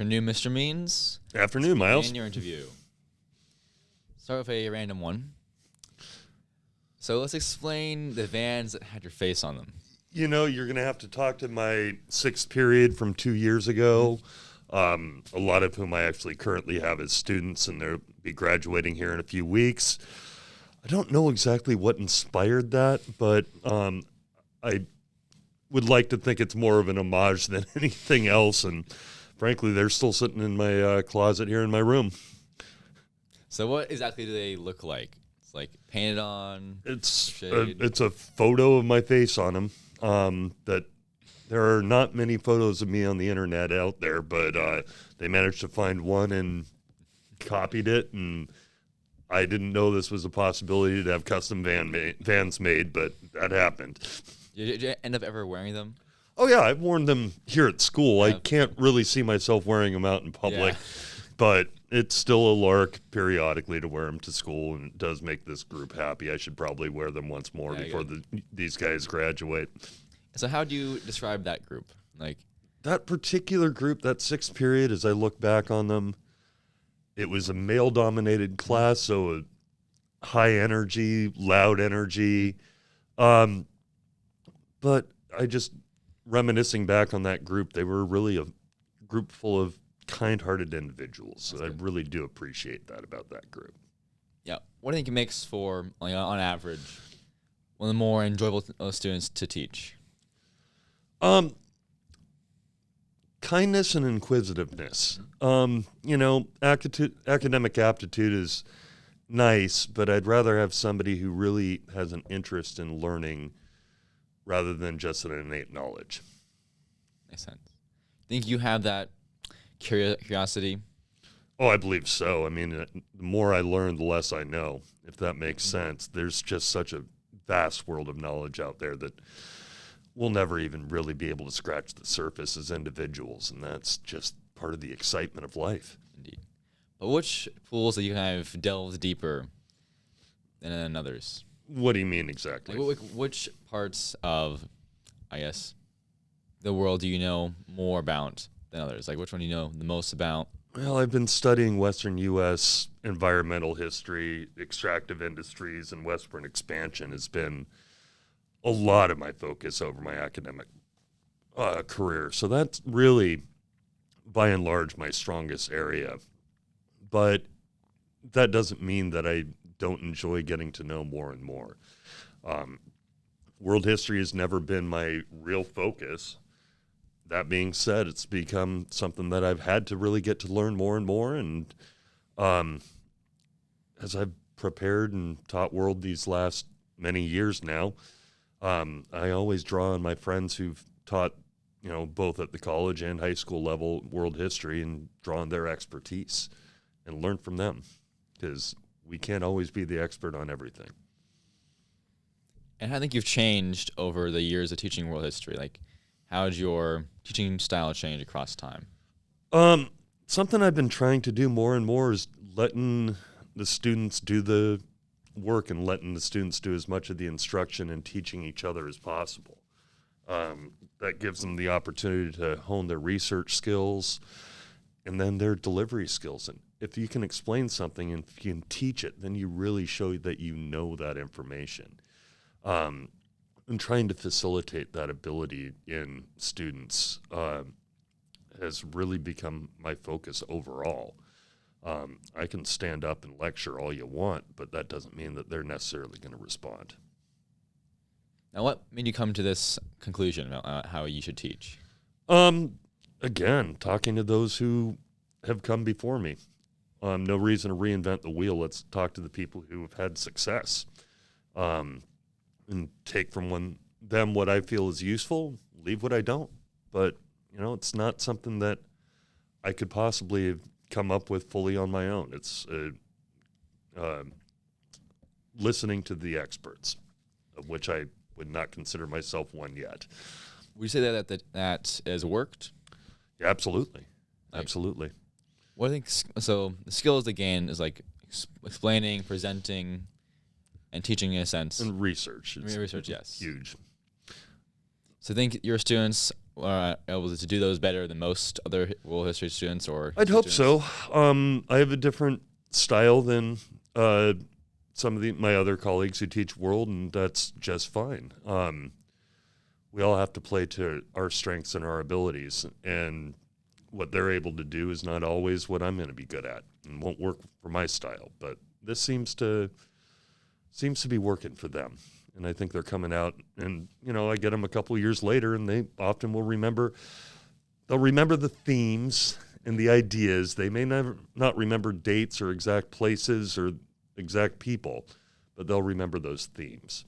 Afternoon, Mr. Means. Afternoon, Miles. And your interview. Start with a random one. So let's explain the vans that had your face on them. You know, you're going to have to talk to my sixth period from 2 years ago, a lot of whom I actually currently have as students, and they'll be graduating here in a few weeks. I don't know exactly what inspired that, but I would like to think it's more of an homage than anything else, and frankly, they're still sitting in my closet here in my room. So what exactly do they look like? It's like painted on? It's a photo of my face on them. That there are not many photos of me on the internet out there, but they managed to find one and copied it, and I didn't know this was a possibility to have custom vans made, but that happened. Did you end up ever wearing them? Oh, yeah, I've worn them here at school. I can't really see myself wearing them out in public, but it's still a lark periodically to wear them to school, and it does make this group happy. I should probably wear them once more before these guys graduate. So how do you describe that group? Like that particular group, that sixth period, as I look back on them, it was a male-dominated class, so a high energy, loud energy. But I just, reminiscing back on that group, they were really a group full of kind-hearted individuals. So I really do appreciate that about that group. Yeah. What do you think it makes for, like, on average, one of the more enjoyable students to teach? Kindness and inquisitiveness. You know, academic aptitude is nice, but I'd rather have somebody who really has an interest in learning rather than just an innate knowledge. Makes sense. Think you have that curiosity? Oh, I believe so. I mean, the more I learn, the less I know, if that makes sense. There's just such a vast world of knowledge out there that we'll never even really be able to scratch the surface as individuals, and that's just part of the excitement of life. Indeed. But which pools that you have delved deeper than others? What do you mean exactly? Like, which parts of, I guess, the world do you know more about than others? Like, which one do you know the most about? Well, I've been studying Western U.S. environmental history, extractive industries, and westward expansion has been a lot of my focus over my academic career. So that's really, by and large, my strongest area. But that doesn't mean that I don't enjoy getting to know more and more. World history has never been my real focus. That being said, it's become something that I've had to really get to learn more and more. And as I've prepared and taught world these last many years now, I always draw on my friends who've taught, you know, both at the college and high school level world history, and draw on their expertise and learn from them, because we can't always be the expert on everything. And how do you think you've changed over the years of teaching world history? Like, how did your teaching style change across time? Something I've been trying to do more and more is letting the students do the work and letting the students do as much of the instruction and teaching each other as possible. That gives them the opportunity to hone their research skills and then their delivery skills. And if you can explain something and if you can teach it, then you really show that you know that information. And trying to facilitate that ability in students has really become my focus overall. I can stand up and lecture all you want, but that doesn't mean that they're necessarily going to respond. Now, what made you come to this conclusion about how you should teach? Again, talking to those who have come before me. No reason to reinvent the wheel. Let's talk to the people who have had success, and take from them what I feel is useful, leave what I don't. But, you know, it's not something that I could possibly have come up with fully on my own. It's listening to the experts, of which I would not consider myself one yet. Would you say that has worked? Yeah, absolutely. Absolutely. What I think, so the skills to gain is like explaining, presenting, and teaching in a sense. And research. Research, yes. Huge. So I think your students able to do those better than most other world history students, or I'd history hope students? so. I have a different style than some of my other colleagues who teach world, and that's just fine. We all have to play to our strengths and our abilities, and what they're able to do is not always what I'm going to be good at, and won't work for my style. But this seems to be working for them, and I think they're coming out. And I get them a couple years later, and they often will remember. They'll remember the themes and the ideas. They may never not remember dates or exact places or exact people, but they'll remember those themes.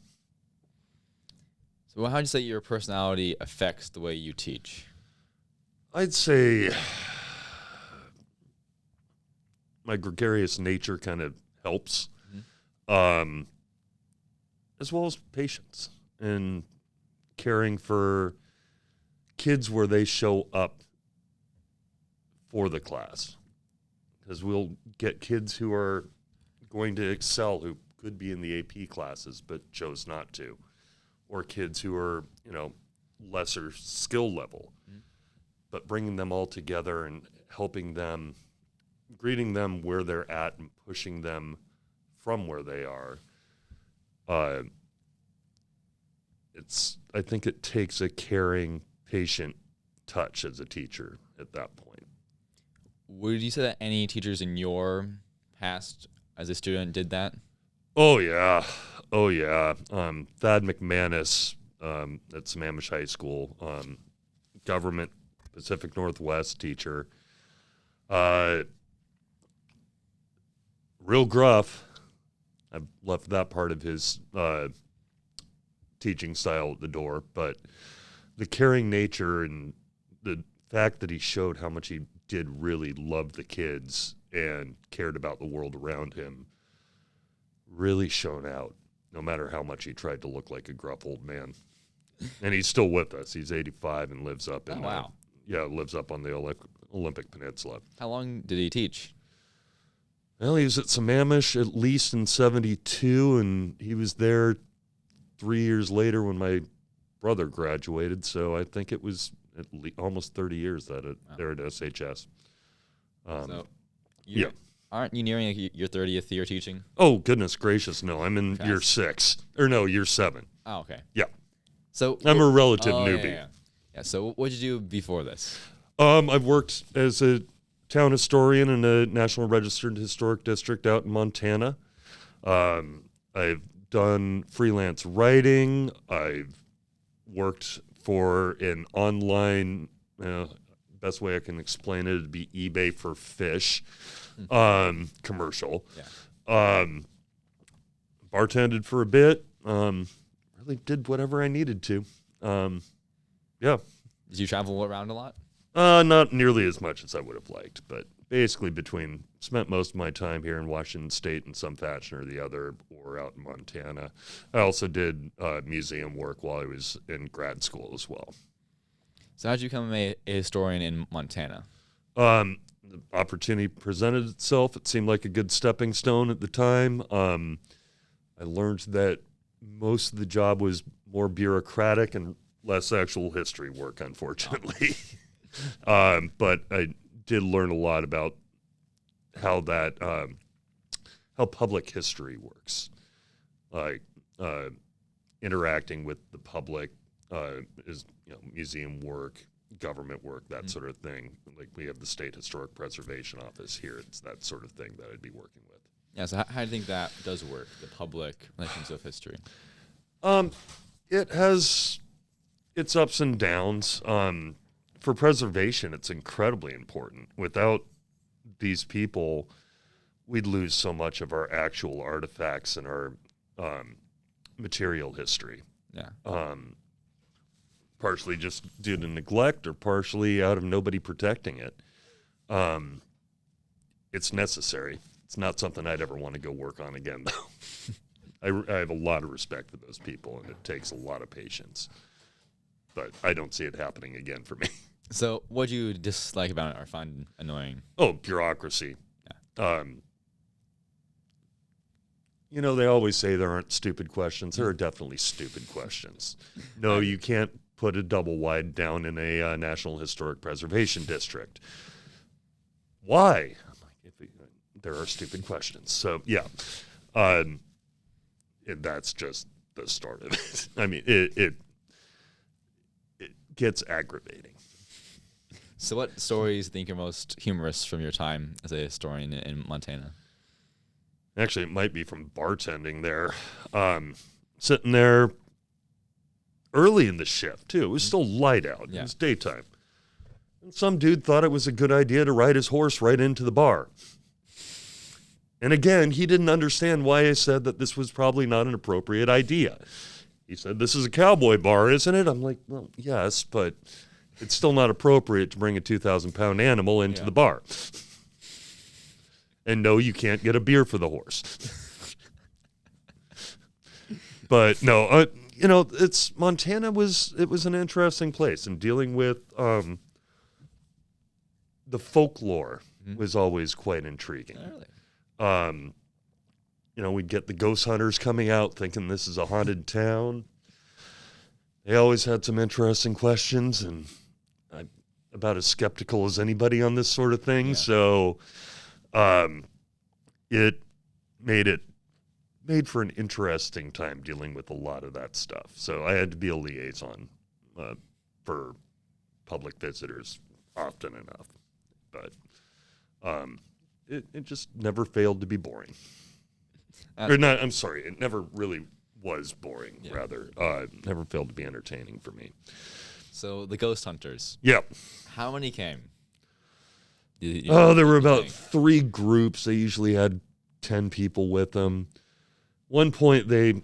So how would you say your personality affects the way you teach? I'd say my gregarious nature kind of helps, as well as patience and caring for kids where they show up for the class. Because we'll get kids who are going to excel, who could be in the AP classes but chose not to, or kids who are, lesser skill level. But bringing them all together and helping them, greeting them where they're at and pushing them from where they are. I think it takes a caring, patient touch as a teacher at that point. Would you say that any teachers in your past as a student did that? Oh yeah. Thad McManus at Sammamish High School, government Pacific Northwest teacher. Real gruff. I've left that part of his teaching style at the door, but the caring nature and the fact that he showed how much he did really love the kids and cared about the world around him really shone out, no matter how much he tried to look like a gruff old man. And he's still with us. He's 85 and lives up in lives up on the Olympic Peninsula. How long did he teach? Well, he was at Sammamish at least in 72, and he was there 3 years later when my brother graduated, so I think it was almost 30 years there at SHS. Aren't you nearing your 30th year teaching? Oh, goodness gracious, no. I'm in year 6. Or no, year 7. Oh, okay. Yeah. So I'm a relative newbie. Yeah, so what did you do before this? I've worked as a town historian in a National Registered Historic District out in Montana. I've done freelance writing. I've worked for an online, best way I can explain it would be eBay for fish commercial. Yeah. Bartended for a bit. Really did whatever I needed to. Yeah. Did you travel around a lot? Not nearly as much as I would have liked, but basically spent most of my time here in Washington State in some fashion or the other, or out in Montana. I also did museum work while I was in grad school as well. So how did you become a historian in Montana? The opportunity presented itself. It seemed like a good stepping stone at the time. I learned that most of the job was more bureaucratic and less actual history work, unfortunately. But I did learn a lot about how public history works, like interacting with the public, is museum work, government work, that sort of thing. Like we have the State Historic Preservation Office here. It's that sort of thing that I'd be working with. Yeah. So how do you think that does work? The public relations of history. It has its ups and downs. For preservation, it's incredibly important. Without these people, we'd lose so much of our actual artifacts and our material history. Yeah. Partially just due to neglect or partially out of nobody protecting it. It's necessary. It's not something I'd ever want to go work on again, though. I have a lot of respect for those people, and it takes a lot of patience. But I don't see it happening again for me. So what do you dislike about it or find annoying? Oh, bureaucracy. Yeah. They always say there aren't stupid questions. There are definitely stupid questions. No, you can't put a double wide down in a National Historic Preservation District. Why? I'm like, there are stupid questions. So, yeah. That's just the start of it. I mean, it gets aggravating. So what stories do you think are most humorous from your time as a historian in Montana? Actually, it might be from bartending there. Sitting there early in the shift, too. It was still light out. Yeah. It was daytime. And some dude thought it was a good idea to ride his horse right into the bar. And again, he didn't understand why I said that this was probably not an appropriate idea. He said, this is a cowboy bar, isn't it? I'm like, well, yes, but it's still not appropriate to bring a 2,000-pound animal into the bar. And no, you can't get a beer for the horse. But no, Montana was an interesting place, and dealing with the folklore was always quite intriguing. Really? We'd get the ghost hunters coming out thinking this is a haunted town. They always had some interesting questions, and I'm about as skeptical as anybody on this sort of thing. Yeah. So it made for an interesting time dealing with a lot of that stuff. So I had to be a liaison for public visitors often enough. But it just never failed to be boring. Or not, I'm sorry, it never really was boring, rather. Never failed to be entertaining for me. So the ghost hunters. Yeah. How many came? There were about 3 groups. They usually had 10 people with them. One point, they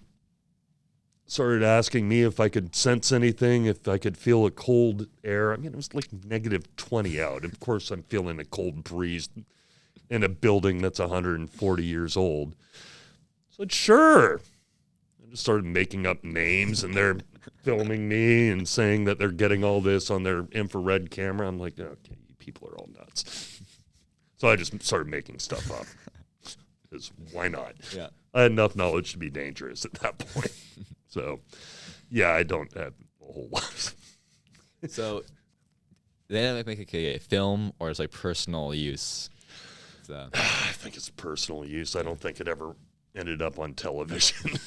started asking me if I could sense anything, if I could feel a cold air. I mean, it was like -20 out. Of course, I'm feeling a cold breeze in a building that's 140 years old. So I said, sure. I just started making up names, and they're filming me and saying that they're getting all this on their infrared camera. I'm like, okay, you people are all nuts. So I just started making stuff up. Because why not? Yeah. I had enough knowledge to be dangerous at that point. So, yeah, I don't have a whole lot. So they didn't make a film, or it's like personal use? So. I think it's personal use. I don't think it ever ended up on television.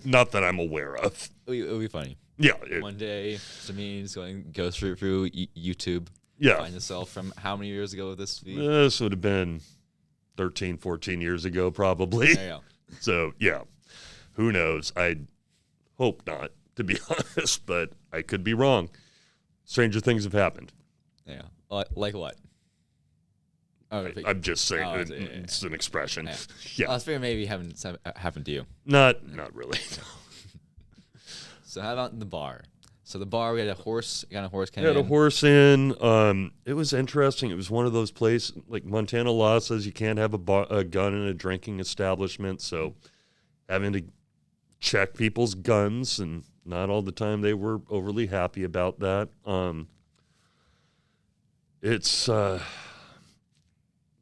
Not that I'm aware of. It would be funny. Yeah. One day, Samin's go through YouTube. Yeah. Find yourself from how many years ago would this be? This would have been 13, 14 years ago, probably. There you go. So, yeah. Who knows? I hope not, to be honest, but I could be wrong. Stranger things have happened. Yeah. Like what? Oh, I'm just saying yeah. it's an expression. Yeah. Yeah. I was figuring maybe haven't happened to you. Not really. So how about the bar? So the bar, we had a horse. You got a horse came We had in. a horse in. It was interesting. It was one of those places, like Montana law says you can't have a gun in a drinking establishment. So having to check people's guns, and not all the time they were overly happy about that. It's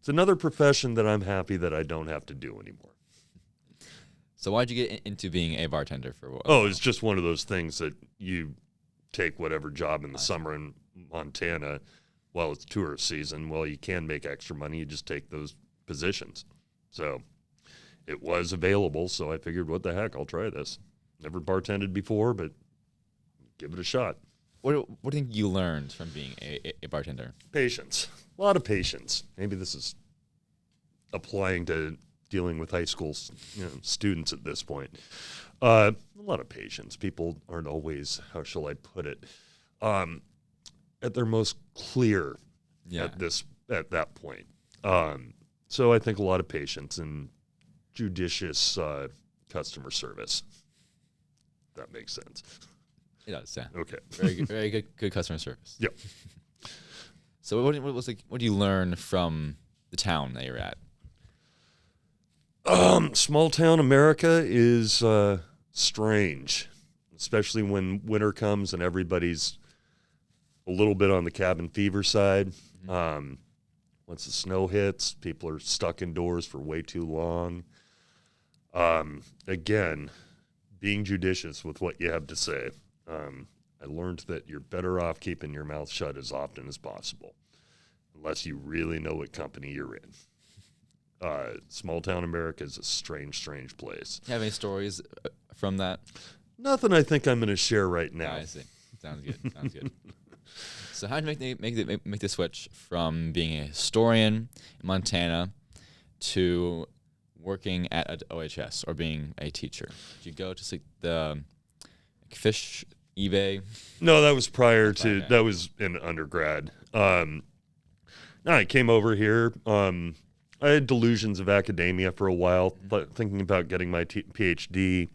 another profession that I'm happy that I don't have to do anymore. So why'd you get into being a bartender for a while? Oh, it's just one of those things that you take whatever job in the summer in Montana while it's tourist season. Well, you can make extra money. You just take those positions. So it was available, so I figured, what the heck, I'll try this. Never bartended before, but give it a shot. What do you think you learned from being a bartender? Patience. A lot of patience. Maybe this is applying to dealing with high school students at this point. A lot of patience. People aren't always, how shall I put it, at their most clear at that point. So I think a lot of patience and judicious customer service. If that makes sense. It does, yeah. Okay. Very good customer service. Yep. So what do you learn from the town that you're at? Small town America is strange, especially when winter comes and everybody's a little bit on the cabin fever side. Mm-hmm. Once the snow hits, people are stuck indoors for way too long. Again, being judicious with what you have to say. I learned that you're better off keeping your mouth shut as often as possible, unless you really know what company you're in. Small town America is a strange, strange place. Do you have any stories from that? Nothing I think I'm going to share right now. I see. Sounds good. Sounds good. So how did you make the switch from being a historian in Montana to working at an OHS or being a teacher? Did you go to the fish eBay? No, that was prior to, that was in undergrad. No, I came over here. I had delusions of academia for a while, but thinking about getting my PhD.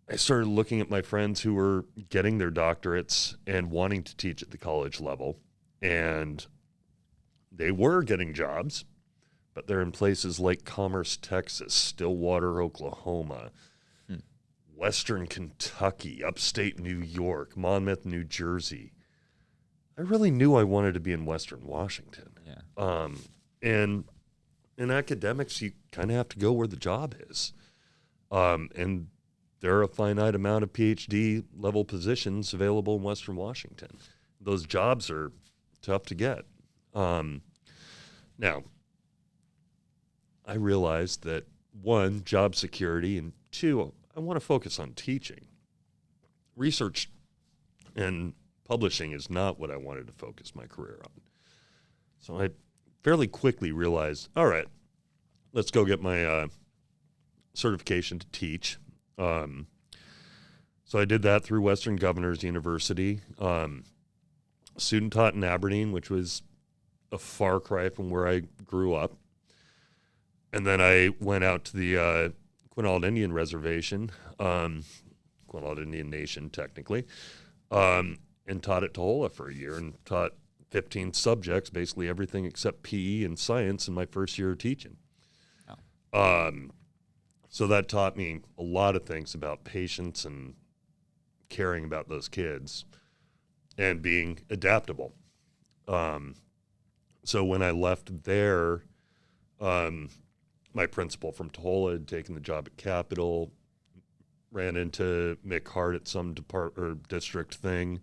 I started looking at my friends who were getting their doctorates and wanting to teach at the college level. And they were getting jobs, but they're in places like Commerce, Texas, Stillwater, Oklahoma, Western Kentucky, upstate New York, Monmouth, New Jersey. I really knew I wanted to be in Western Washington. Yeah. And in academics, you kind of have to go where the job is. And there are a finite amount of PhD level positions available in Western Washington. Those jobs are tough to get. Now, I realized that, one, job security, and two, I want to focus on teaching. Research and publishing is not what I wanted to focus my career on. So I fairly quickly realized, all right, let's go get my certification to teach. So I did that through Western Governors University. Student taught in Aberdeen, which was a far cry from where I grew up. And then I went out to the Quinault Indian Reservation, Quinault Indian Nation, technically, and taught at Tohola for a year and taught 15 subjects, basically everything except PE and science in my first year of teaching. Oh. So that taught me a lot of things about patience and caring about those kids and being adaptable. So when I left there, my principal from Tohola had taken the job at Capitol, ran into Mick Hart at some district thing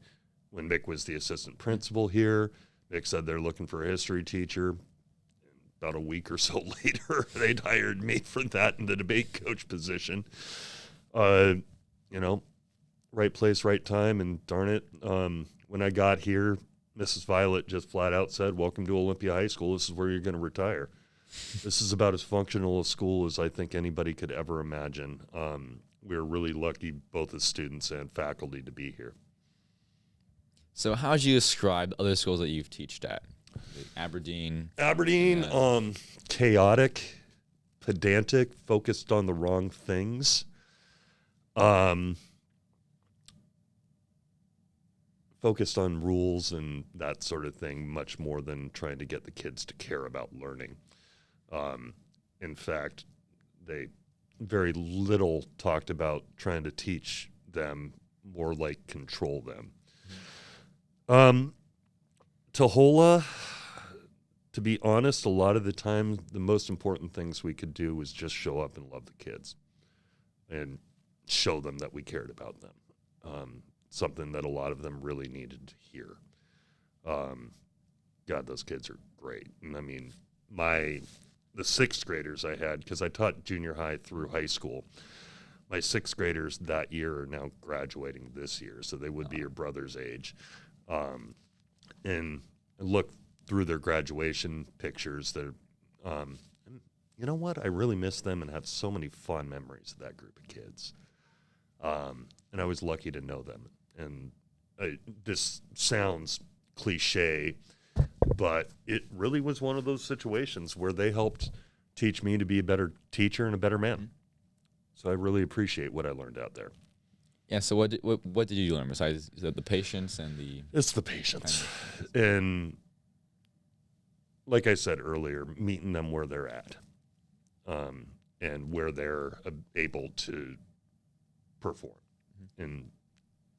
when Mick was the assistant principal here. Mick said they're looking for a history teacher. About a week or so later, they'd hired me for that in the debate coach position. Right place, right time, and darn it, when I got here, Mrs. Violet just flat out said, "Welcome to Olympia High School. This is where you're going to retire." This is about as functional a school as I think anybody could ever imagine. We're really lucky, both as students and faculty, to be here. So how would you describe other schools that you've taught at? Aberdeen, chaotic, pedantic, focused on the wrong things. Focused on rules and that sort of thing much more than trying to get the kids to care about learning. In fact, they very little talked about trying to teach them, more like control them. Tohola, to be honest, a lot of the time, the most important things we could do was just show up and love the kids and show them that we cared about them. Something that a lot of them really needed to hear. God, those kids are great. And I mean, the sixth graders I had, because I taught junior high through high school, my sixth graders that year are now graduating this year, so they would be your brother's age. And look through their graduation pictures. You know what? I really miss them and have so many fond memories of that group of kids. And I was lucky to know them. And this sounds cliche, but it really was one of those situations where they helped teach me to be a better teacher and a better man. So I really appreciate what I learned out there. Yeah. So what did you learn besides the patience and the? It's the patience, and like I said earlier, meeting them where they're at, and where they're able to perform, and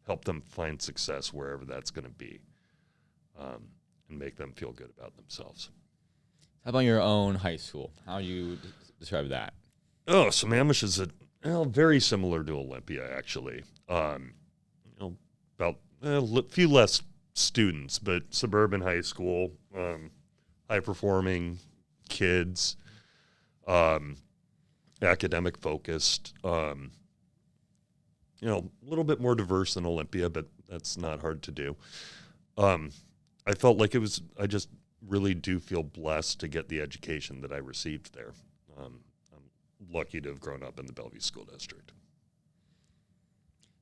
help them find success wherever that's going to be, and make them feel good about themselves. How about your own high school? How do you describe that? Oh, Sammamish is very similar to Olympia, actually. about a few less students, but suburban high school, high performing kids, academic focused, a little bit more diverse than Olympia, but that's not hard to do. I felt like I just really do feel blessed to get the education that I received there. I'm lucky to have grown up in the Bellevue School District.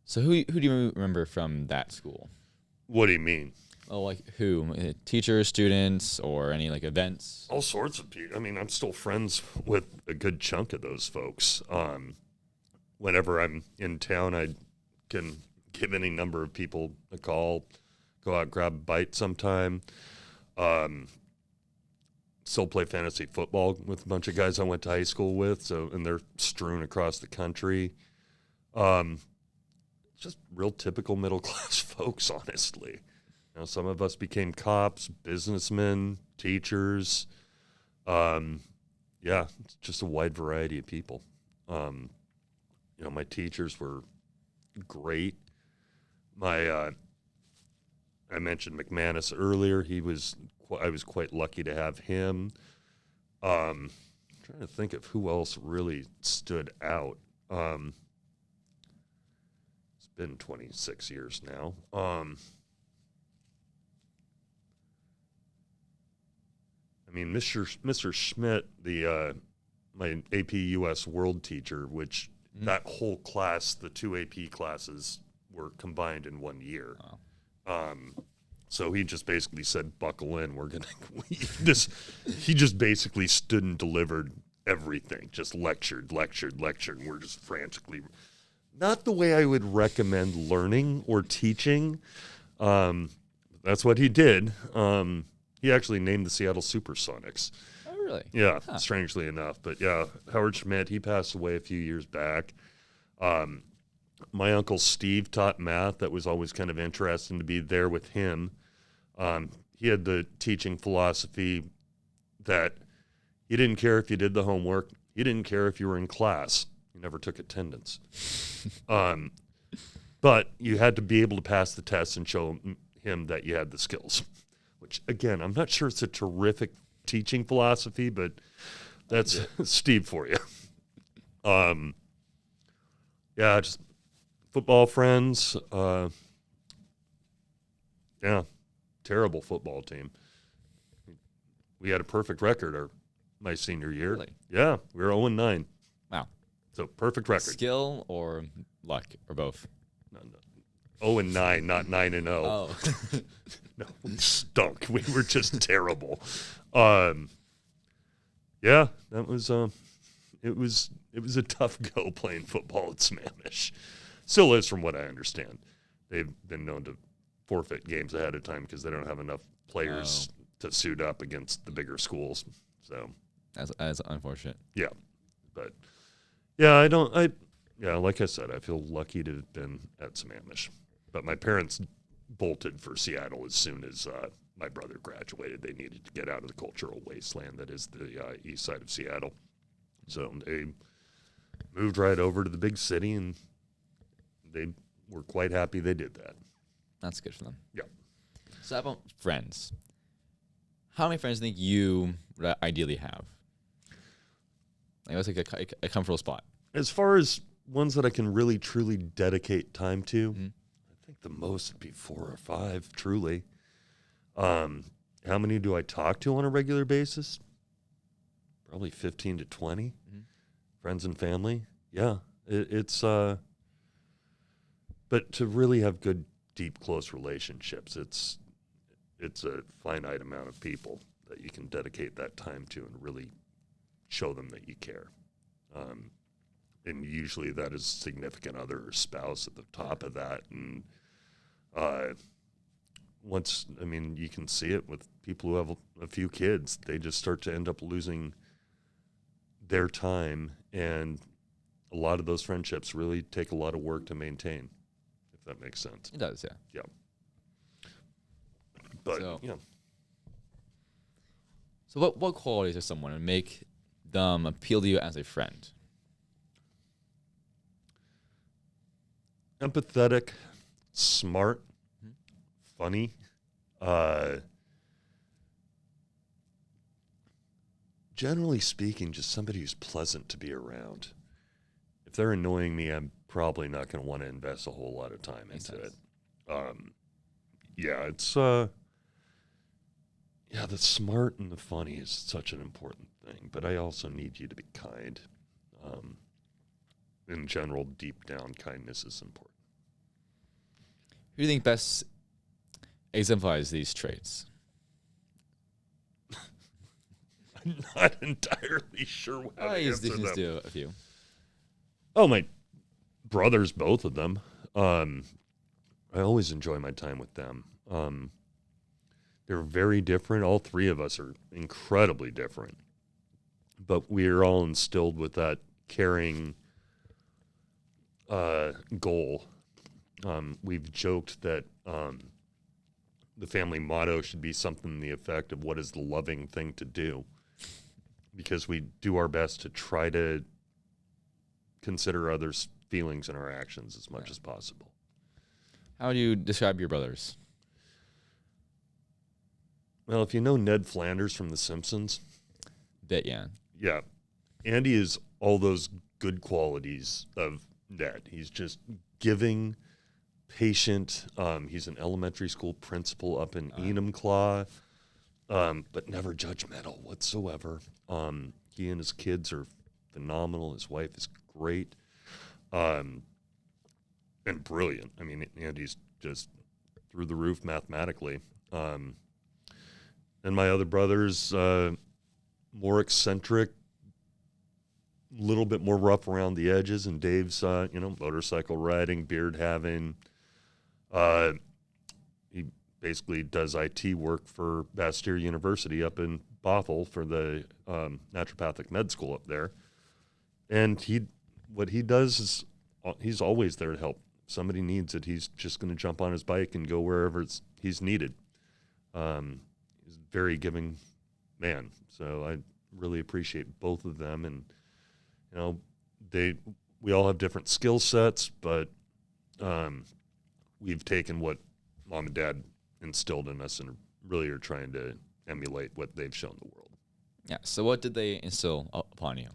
So who do you remember from that school? What do you mean? Oh, like who? Teachers, students, or any like events? All sorts of people. I mean, I'm still friends with a good chunk of those folks. Whenever I'm in town, I can give any number of people a call, go out, grab a bite sometime. Still play fantasy football with a bunch of guys I went to high school with, and they're strewn across the country. Just real typical middle class folks, honestly. Some of us became cops, businessmen, teachers. It's just a wide variety of people. My teachers were great. I mentioned McManus earlier. I was quite lucky to have him. I'm trying to think of who else really stood out. It's been 26 years now. Mr. Schmidt, my AP US World teacher, which that whole class, the two AP classes were combined in 1 year. Wow. So he just basically said, "Buckle in. We're gonna." He just basically stood and delivered everything. Just lectured, and we're just frantically. Not the way I would recommend learning or teaching. That's what he did. He actually named the Seattle Supersonics. Oh, really? Yeah, strangely enough. But yeah, Howard Schmidt, he passed away a few years back. My uncle Steve taught math. That was always kind of interesting to be there with him. He had the teaching philosophy that he didn't care if you did the homework. He didn't care if you were in class. He never took attendance. But you had to be able to pass the test and show him that you had the skills. Which, again, I'm not sure it's a terrific teaching philosophy, but that's Steve for you. Just football friends. Terrible football team. We had a perfect record my senior year. Really? Yeah, we were 0-9. Wow. So perfect record. Skill or luck or both? No. 0-9, not 9-0. Oh. No, we stunk. We were just terrible. That was it was a tough go playing football at Sammamish. Still is, from what I understand. They've been known to forfeit games ahead of time because they don't have enough players to suit up against the bigger schools. So that's unfortunate. Yeah, but like I said, I feel lucky to have been at Sammamish. But my parents bolted for Seattle as soon as my brother graduated. They needed to get out of the cultural wasteland that is the east side of Seattle. So they moved right over to the big city, and they were quite happy they did that. That's good for them. Yeah. So how about friends? How many friends do you think you would ideally have? Like, what's like a comfortable spot? As far as ones that I can really, truly dedicate time to, I think the most would be 4 or 5, truly. How many do I talk to on a regular basis? Probably 15 to 20. Friends and family. Yeah. It's but to really have good, deep, close relationships, it's a finite amount of people that you can dedicate that time to and really show them that you care. And usually that is significant other or spouse at the top of that. And you can see it with people who have a few kids. They just start to end up losing their time, and a lot of those friendships really take a lot of work to maintain, if that makes sense. It does, yeah. Yeah. But, So what qualities of someone would make them appeal to you as a friend? Empathetic, smart, funny, generally speaking, just somebody who's pleasant to be around. If they're annoying me, I'm probably not going to want to invest a whole lot of time into it. Yeah, it's the smart and the funny is such an important thing, but I also need you to be kind. In general, deep down, kindness is important. Who do you think best exemplifies these traits? I'm not entirely sure how to He's answer them. do a few. Oh, my brothers, both of them. I always enjoy my time with them. They're very different. All three of us are incredibly different. But we're all instilled with that caring goal. We've joked that the family motto should be something to the effect of what is the loving thing to do, because we do our best to try to consider others' feelings and our actions as much as possible. How do you describe your brothers? Well, if you know Ned Flanders from The Simpsons, Bit, yeah. yeah, Andy is all those good qualities of Ned. He's just giving, patient. He's an elementary school principal up in Enumclaw, but never judgmental whatsoever. He and his kids are phenomenal. His wife is great, and brilliant. I mean, Andy's just through the roof mathematically. And my other brother's more eccentric, a little bit more rough around the edges, and Dave's, motorcycle riding, beard having. He basically does IT work for Bastyr University up in Bothell for the naturopathic med school up there. And what he does is he's always there to help. If somebody needs it, he's just going to jump on his bike and go wherever he's needed. He's a very giving man. So I really appreciate both of them. And, we all have different skill sets, but we've taken what mom and dad instilled in us and really are trying to emulate what they've shown the world. Yeah. So what did they instill upon you?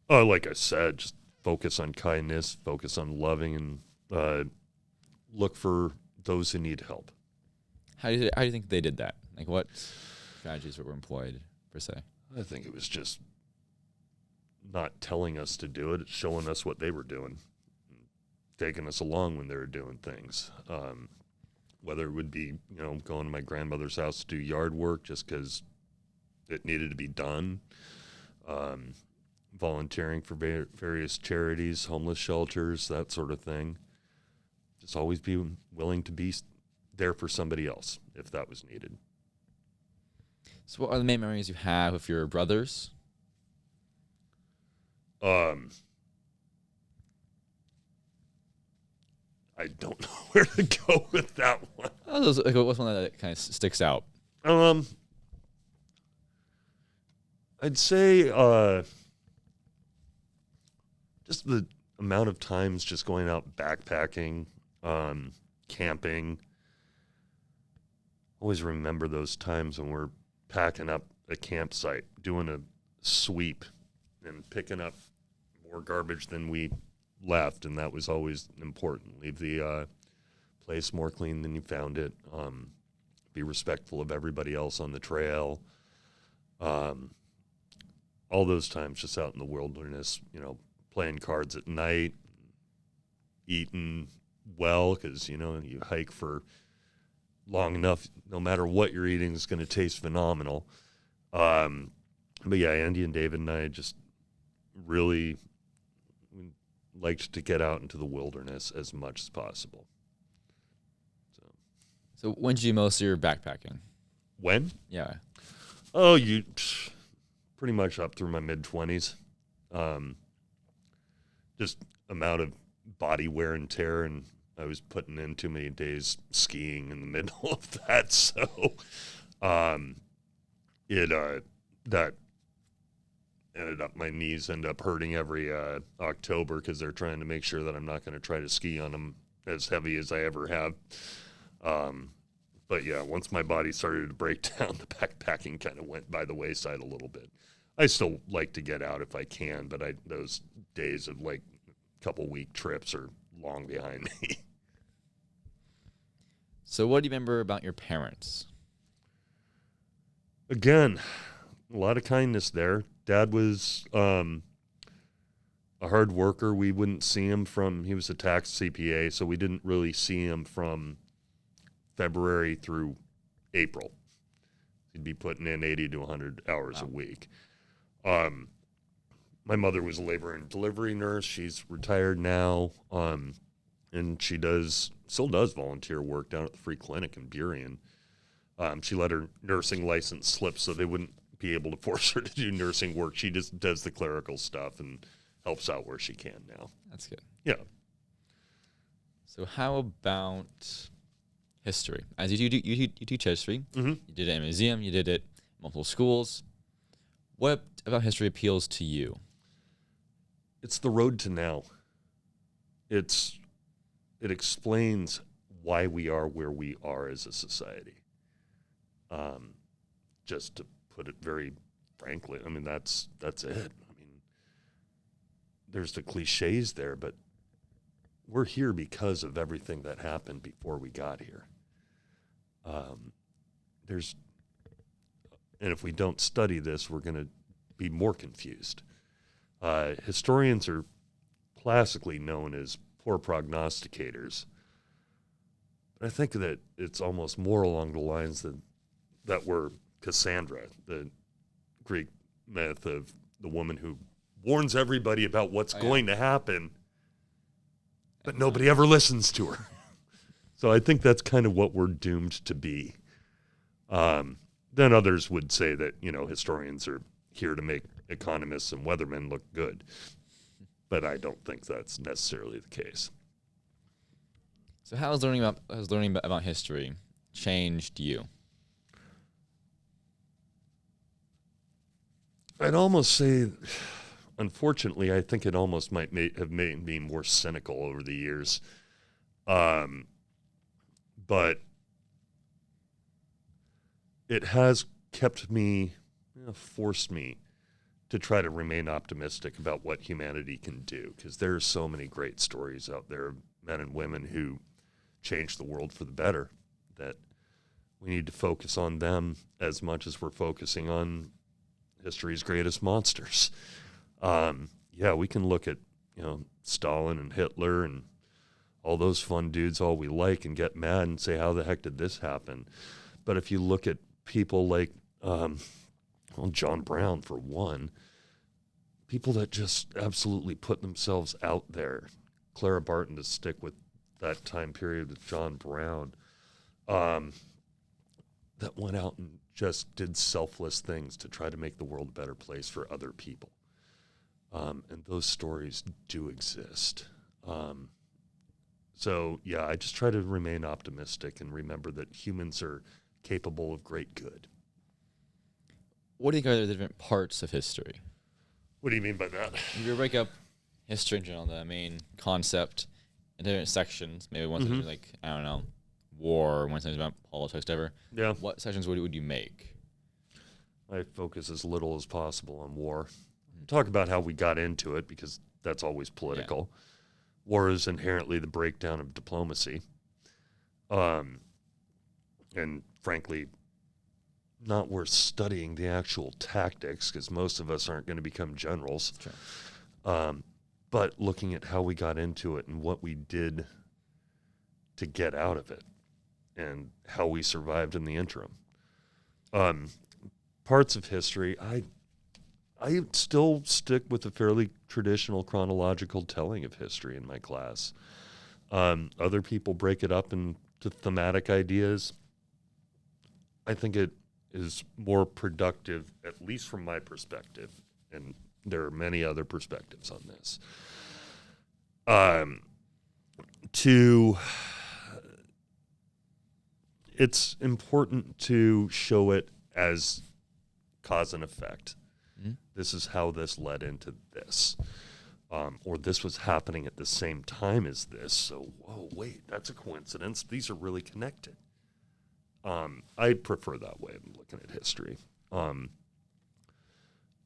Like I said, just focus on kindness, focus on loving, and look for those who need help. How do you think they did that? Like, what strategies were employed, per se? I think it was just not telling us to do it, showing us what they were doing, taking us along when they were doing things. Whether it would be, going to my grandmother's house to do yard work just because it needed to be done, volunteering for various charities, homeless shelters, that sort of thing. Just always be willing to be there for somebody else if that was needed. So what are the main memories you have of your brothers? I don't know where to go with that one. What's one that kind of sticks out? I'd say just the amount of times just going out backpacking, camping. Always remember those times when we're packing up a campsite, doing a sweep, and picking up more garbage than we left, and that was always important. Leave the place more clean than you found it. Be respectful of everybody else on the trail. All those times just out in the wilderness, playing cards at night, eating well, because, you hike for long enough, no matter what you're eating, it's going to taste phenomenal. But yeah, Andy and David and I just really liked to get out into the wilderness as much as possible. So when did you most of your backpacking? When? Yeah. Oh, pretty much up through my mid-20s. Just amount of body wear and tear, and I was putting in too many days skiing in the middle of that. So that ended up, my knees end up hurting every October because they're trying to make sure that I'm not going to try to ski on them as heavy as I ever have. But yeah, once my body started to break down, the backpacking kind of went by the wayside a little bit. I still like to get out if I can, but those days of like couple week trips are long behind me. So what do you remember about your parents? Again, a lot of kindness there. Dad was a hard worker. We wouldn't see him he was a tax CPA, so we didn't really see him from February through April. He'd be putting in 80 to 100 hours a week. My mother was a labor and delivery nurse. She's retired now, and she still does volunteer work down at the free clinic in Burien. She let her nursing license slip so they wouldn't be able to force her to do nursing work. She just does the clerical stuff and helps out where she can now. That's good. Yeah. So how about history? As you teach history, Mm-hmm. you did it in a museum, you did it in multiple schools. What about history appeals to you? It's the road to now. It explains why we are where we are as a society. Just to put it very frankly, I mean, that's it. I mean, there's the cliches there, but we're here because of everything that happened before we got here. And if we don't study this, we're going to be more confused. Historians are classically known as poor prognosticators. But I think that it's almost more along the lines that were Cassandra, the Greek myth of the woman who warns everybody about what's going to happen, but nobody ever listens to her. So I think that's kind of what we're doomed to be. Then others would say that, historians are here to make economists and weathermen look good. But I don't think that's necessarily the case. So how has learning about history changed you? I'd almost say, unfortunately, I think it almost have made me more cynical over the years. But it has kept me, forced me to try to remain optimistic about what humanity can do, because there are so many great stories out there of men and women who changed the world for the better, that we need to focus on them as much as we're focusing on history's greatest monsters. We can look at, Stalin and Hitler and all those fun dudes all we like and get mad and say, how the heck did this happen? But if you look at people like John Brown, for one, people that just absolutely put themselves out there. Clara Barton, to stick with that time period with John Brown, that went out and just did selfless things to try to make the world a better place for other people. And those stories do exist. I just try to remain optimistic and remember that humans are capable of great good. What do you think are the different parts of history? What do you mean by that? If you break up history in general, the main concept, into different sections, maybe one section like, I don't know, war, one section about politics, whatever. Yeah. What sections would you make? I focus as little as possible on war. Talk about how we got into it, because that's always political. Yeah. War is inherently the breakdown of diplomacy. And frankly, not worth studying the actual tactics, because most of us aren't going to become generals. Sure. But looking at how we got into it and what we did to get out of it and how we survived in the interim. Parts of history, I still stick with a fairly traditional chronological telling of history in my class. Other people break it up into thematic ideas. I think it is more productive, at least from my perspective, and there are many other perspectives on this, it's important to show it as cause and effect. Mm-hmm. This is how this led into this. or this was happening at the same time as this. So, whoa, wait, that's a coincidence. These are really connected. I prefer that way of looking at history,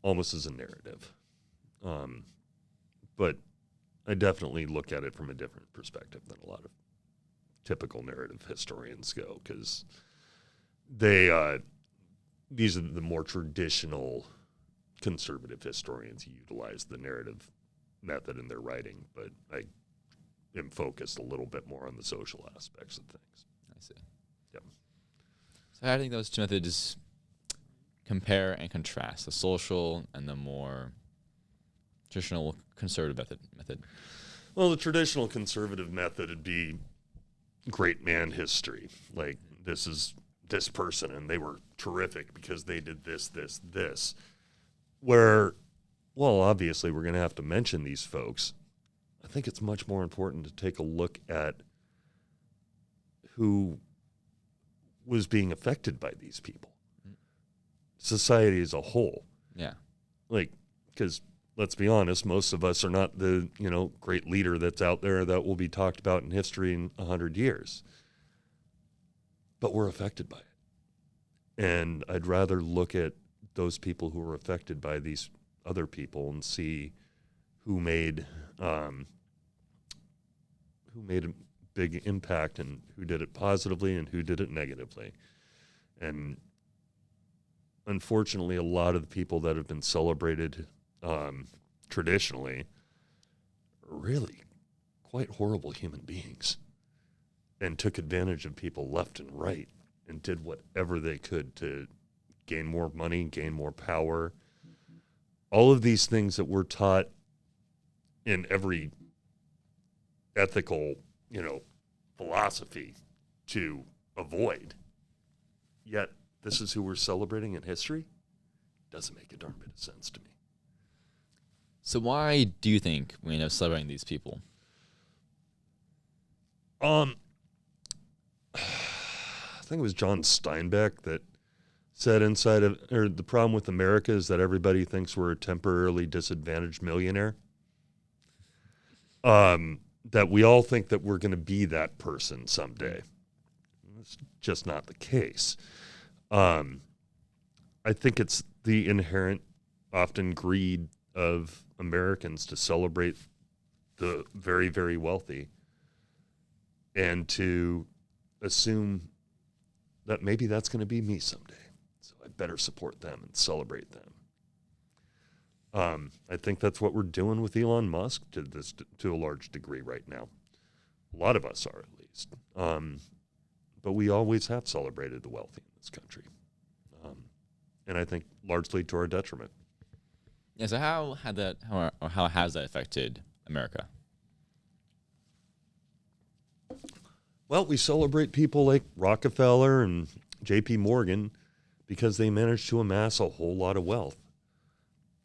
almost as a narrative. But I definitely look at it from a different perspective than a lot of typical narrative historians go, because these are the more traditional conservative historians who utilize the narrative method in their writing, but I am focused a little bit more on the social aspects of things. I see. Yep. So how do you think those two methods compare and contrast, the social and the more traditional conservative method? Well, the traditional conservative method would be great man history. Like, this is this person, and they were terrific because they did this, this, this. Where, well, obviously we're going to have to mention these folks. I think it's much more important to take a look at who was being affected by these people. Society as a whole. Yeah. Like, because let's be honest, most of us are not the, great leader that's out there that will be talked about in history in 100 years. But we're affected by it. And I'd rather look at those people who were affected by these other people and see who made a big impact and who did it positively and who did it negatively. And unfortunately, a lot of the people that have been celebrated traditionally are really quite horrible human beings and took advantage of people left and right and did whatever they could to gain more money, gain more power. All of these things that we're taught in every ethical, philosophy to avoid. Yet this is who we're celebrating in history? Doesn't make a darn bit of sense to me. So why do you think we end up celebrating these people? I think it was John Steinbeck that said the problem with America is that everybody thinks we're a temporarily disadvantaged millionaire. That we all think that we're going to be that person someday. It's just not the case. I think it's the inherent, often greed of Americans to celebrate the very, very wealthy and to assume that maybe that's going to be me someday. So I better support them and celebrate them. I think that's what we're doing with Elon Musk to a large degree right now. A lot of us are, at least. But we always have celebrated the wealthy in this country. And I think largely to our detriment. Yeah, so how has that affected America? Well, we celebrate people like Rockefeller and J.P. Morgan because they managed to amass a whole lot of wealth.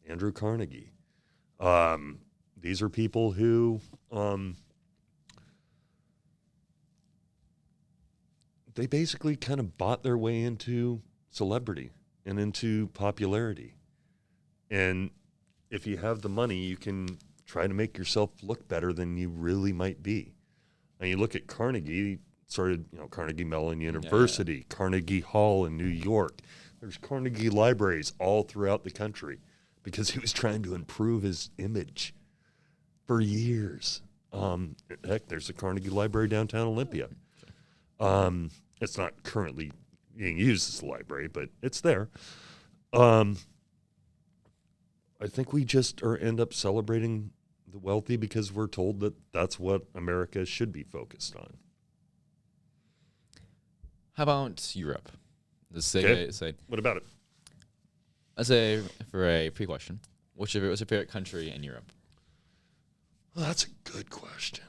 Andrew Carnegie. These are people who they basically kind of bought their way into celebrity and into popularity. And if you have the money, you can try to make yourself look better than you really might be. And you look at Carnegie, started, Carnegie Mellon University, Carnegie Hall in New York. There's Carnegie libraries all throughout the country because he was trying to improve his image for years. Heck, there's a Carnegie Library downtown Olympia. It's not currently being used as a library, but it's there. I think we just end up celebrating the wealthy because we're told that that's what America should be focused on. How about Europe? Okay. What about it? Let's say, for a pre-question, what's your favorite country in Europe? Well, that's a good question.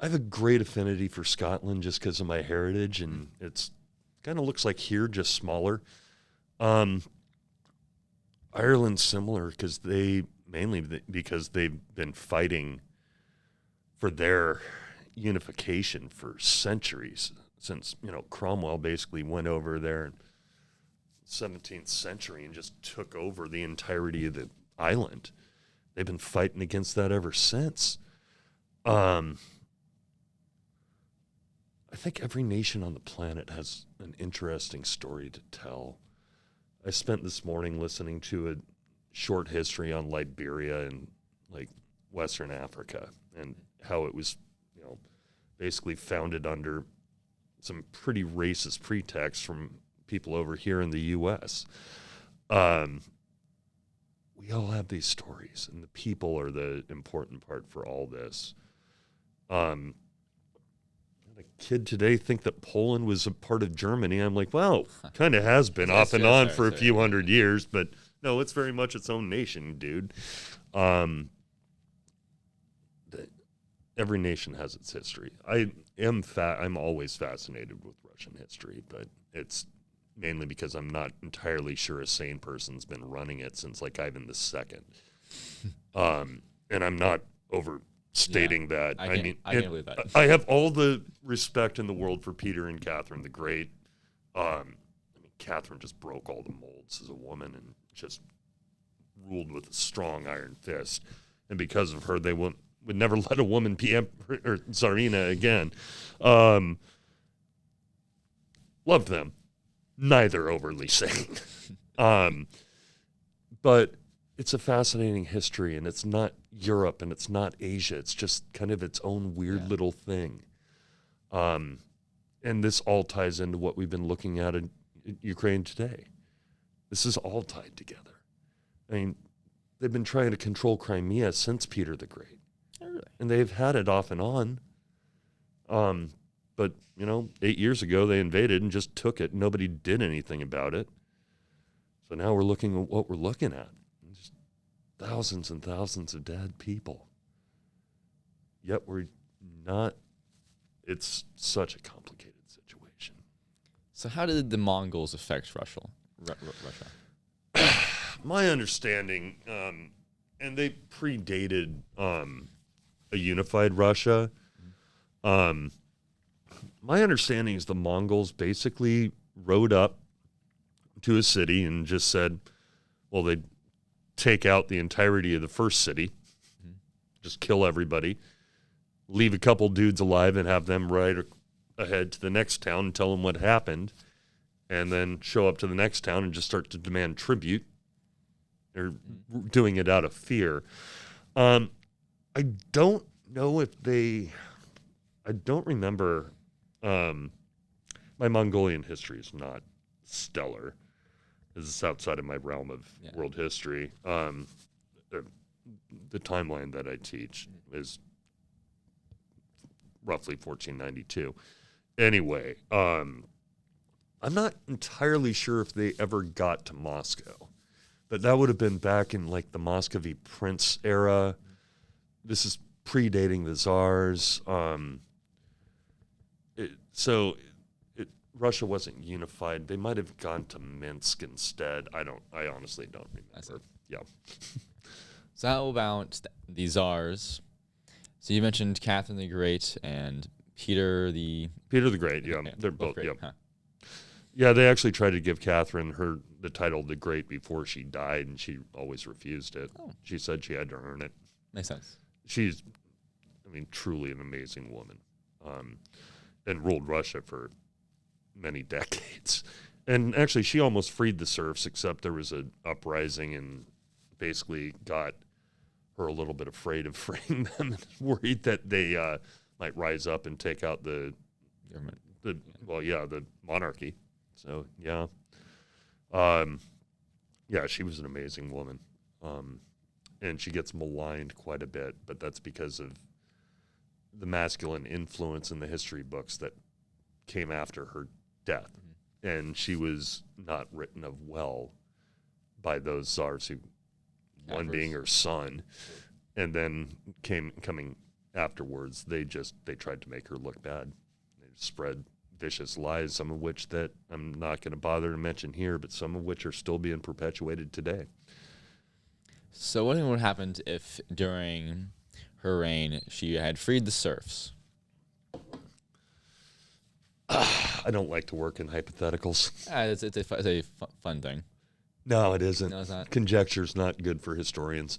I have a great affinity for Scotland just because of my heritage, and it's kind of looks like here, just smaller. Ireland's similar because they've been fighting for their unification for centuries since, Cromwell basically went over there in the 17th century and just took over the entirety of the island. they've been fighting against that ever since. I think every nation on the planet has an interesting story to tell. I spent this morning listening to a short history on Liberia and like Western Africa and how it was, basically founded under some pretty racist pretexts from people over here in the U.S. We all have these stories, and the people are the important part for all this. A kid today think that Poland was a part of Germany. I'm like, well, kind of has been off and on for a few hundred years, but no, it's very much its own nation, dude. Every nation has its history. I'm always fascinated with Russian history, but it's mainly because I'm not entirely sure a sane person's been running it since like Ivan II. And I'm not overstating that. I can't believe that. I have all the respect in the world for Peter and Catherine the Great. Catherine just broke all the molds as a woman and just ruled with a strong iron fist. And because of her, they would never let a woman be emperor or Tsarina again. Loved them. Neither overly sane. But it's a fascinating history, and it's not Europe and it's not Asia. It's just kind of its own weird little thing. And this all ties into what we've been looking at in Ukraine today. This is all tied together. I mean, they've been trying to control Crimea since Peter the Great. Really? And they've had it off and on. But, 8 years ago, they invaded and just took it. Nobody did anything about it. So now we're looking at what we're looking at. Just thousands and thousands of dead people. Yet we're not. It's such a complicated situation. So how did the Mongols affect Russia? My understanding, and they predated a unified Russia. My understanding is the Mongols basically rode up to a city and just said, well, they'd take out the entirety of the first city, just kill everybody, leave a couple dudes alive and have them ride ahead to the next town and tell them what happened, and then show up to the next town and just start to demand tribute. They're doing it out of fear. I don't know if I don't remember. My Mongolian history is not stellar. This is outside of my realm of world history. The timeline that I teach is roughly 1492. Anyway, I'm not entirely sure if they ever got to Moscow, but that would have been back in like the Muscovy Prince era. This is predating the Tsars. Russia wasn't unified. They might have gone to Minsk instead. I honestly don't remember. Yeah. So how about the Tsars? So you mentioned Catherine the Great and Peter the Great. Yeah, okay, they're both. great, Yeah. huh? Yeah, they actually tried to give Catherine the title the Great before she died, and she always refused it. Oh. She said she had to earn it. Makes sense. She's, truly an amazing woman, and ruled Russia for many decades. And actually, she almost freed the serfs, except there was an uprising and basically got her a little bit afraid of freeing them and worried that they might rise up and take out the monarchy. So, yeah. She was an amazing woman. And she gets maligned quite a bit, but that's because of the masculine influence in the history books that came after her death. Mm-hmm. And she was not written of well by those czars who, one being her son, and then coming afterwards, they tried to make her look bad. They spread vicious lies, some of which that I'm not going to bother to mention here, but some of which are still being perpetuated today. So what do you think would happen if during her reign she had freed the serfs? I don't like to work in hypotheticals. It's a fun thing. No, it isn't. No, it's not. Conjecture's not good for historians.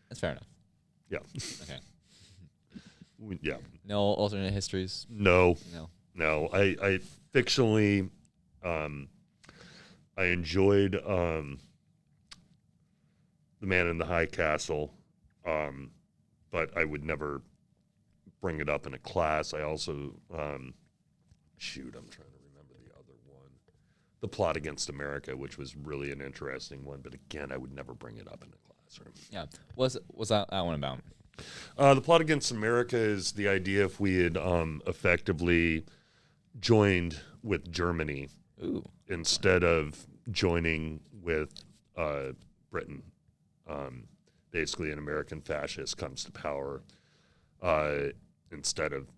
That's fair enough. Yeah. Okay. Yeah. No alternate histories. No. No. I fictionally, I enjoyed The Man in the High Castle, but I would never bring it up in a class. I also, I'm trying to remember the other one. The Plot Against America, which was really an interesting one, but again, I would never bring it up in a classroom. Yeah. What's that one about? The Plot Against America is the idea if we had effectively joined with Germany Ooh. instead of joining with Britain. Basically, an American fascist comes to power instead of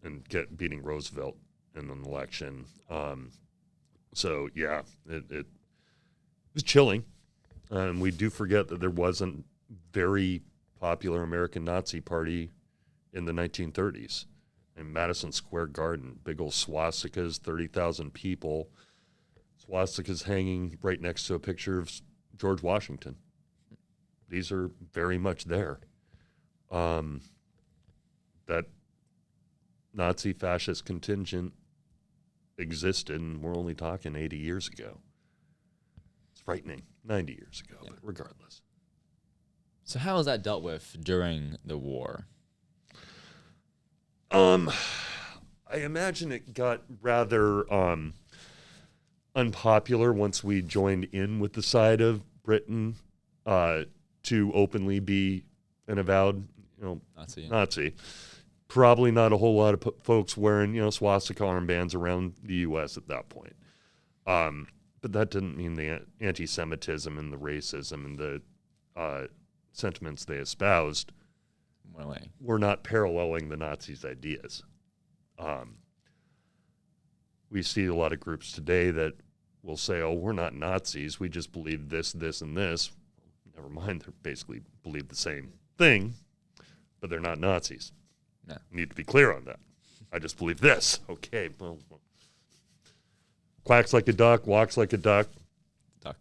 beating Roosevelt in an election. So yeah, it was chilling. We do forget that there wasn't very popular American Nazi Party in the 1930s. In Madison Square Garden, big old swastikas, 30,000 people. Swastikas hanging right next to a picture of George Washington. These are very much there. That Nazi fascist contingent existed, and we're only talking 80 years ago. It's frightening. 90 years ago, but regardless. So how was that dealt with during the war? I imagine it got rather unpopular once we joined in with the side of Britain to openly be an avowed, Nazi. Probably not a whole lot of folks wearing, swastika armbands around the U.S. at that point. But that didn't mean the anti-Semitism and the racism and the sentiments they espoused were not paralleling the Nazis' ideas. We see a lot of groups today that will say, oh, we're not Nazis, we just believe this, this, and this. Never mind, they basically believe the same thing, but they're not Nazis. No. Need to be clear on that. I just believe this. Okay, well, quacks like a duck, walks like a duck. Duck.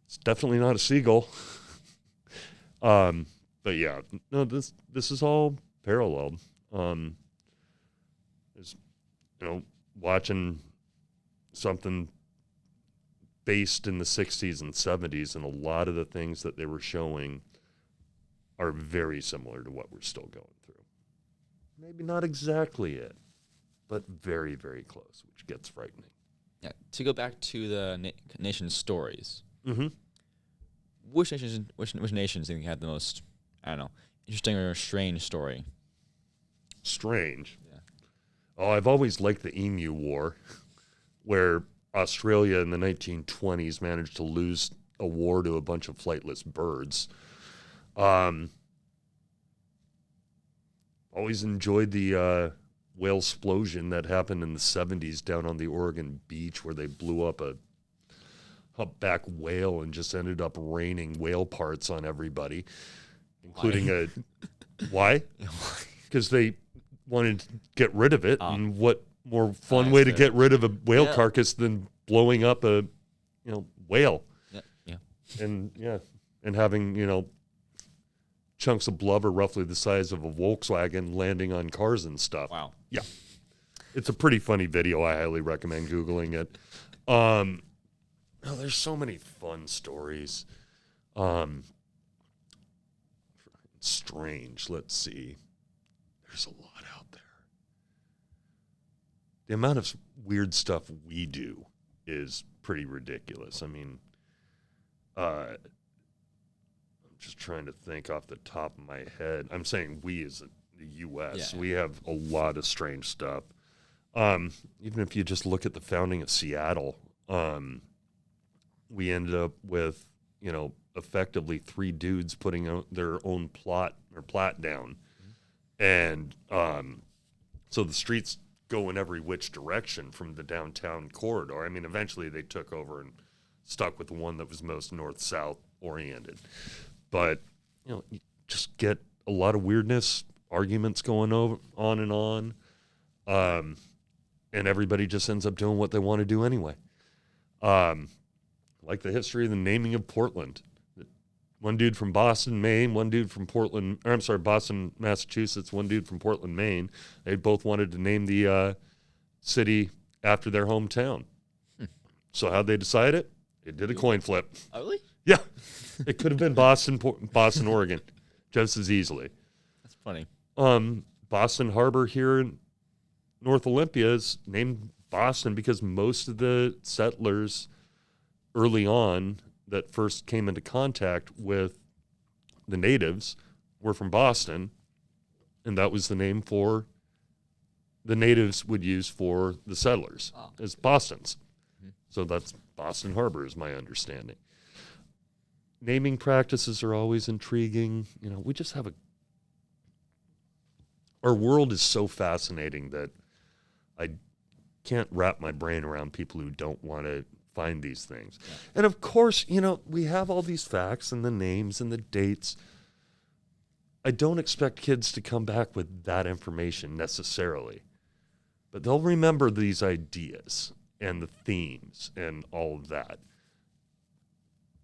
It's definitely not a seagull. But yeah, no, this is all paralleled. Is watching something based in the 60s and 70s, and a lot of the things that they were showing are very similar to what we're still going through. Maybe not exactly it, but very, very close, which gets frightening. Yeah. To go back to the nation's stories. Mm-hmm. Which nations do you think had the most, I don't know, interesting or strange story? Strange. Yeah. Oh, I've always liked the Emu War, where Australia in the 1920s managed to lose a war to a bunch of flightless birds. Always enjoyed the whale explosion that happened in the 70s down on the Oregon beach, where they blew up a humpback whale and just ended up raining whale parts on everybody, including why? Because they wanted to get rid of it, and what more fun way to get rid of a whale carcass than blowing up a whale? Yeah. And having chunks of blubber roughly the size of a Volkswagen landing on cars and stuff. Wow. Yeah. It's a pretty funny video. I highly recommend Googling it. There's so many fun stories. Strange. Let's see. There's a lot out there. The amount of weird stuff we do is pretty ridiculous. I mean, I'm just trying to think off the top of my head. I'm saying we as the U.S. Yeah. We have a lot of strange stuff. Even if you just look at the founding of Seattle, we ended up with, effectively three dudes putting out their own plot down. Mm-hmm. And so the streets go in every which direction from the downtown corridor. I mean, eventually they took over and stuck with the one that was most north-south oriented. But, you just get a lot of weirdness, arguments going on and on. And everybody just ends up doing what they want to do anyway. Like the history of the naming of Portland. one dude from Boston, Maine, one dude from Boston, Massachusetts, one dude from Portland, Maine. They both wanted to name the city after their hometown. So how'd they decide it? They did a coin flip. Oh, really? Yeah. It could have been Boston, Oregon, just as easily. That's funny. Boston Harbor here in North Olympia is named Boston because most of the settlers early on that first came into contact with the natives were from Boston, and that was the name for the natives would use for the settlers as Bostons. So that's Boston Harbor is my understanding. Naming practices are always intriguing. We just have our world is so fascinating that I can't wrap my brain around people who don't want to find these things. Yeah. And of course, we have all these facts and the names and the dates. I don't expect kids to come back with that information necessarily, but they'll remember these ideas and the themes and all of that.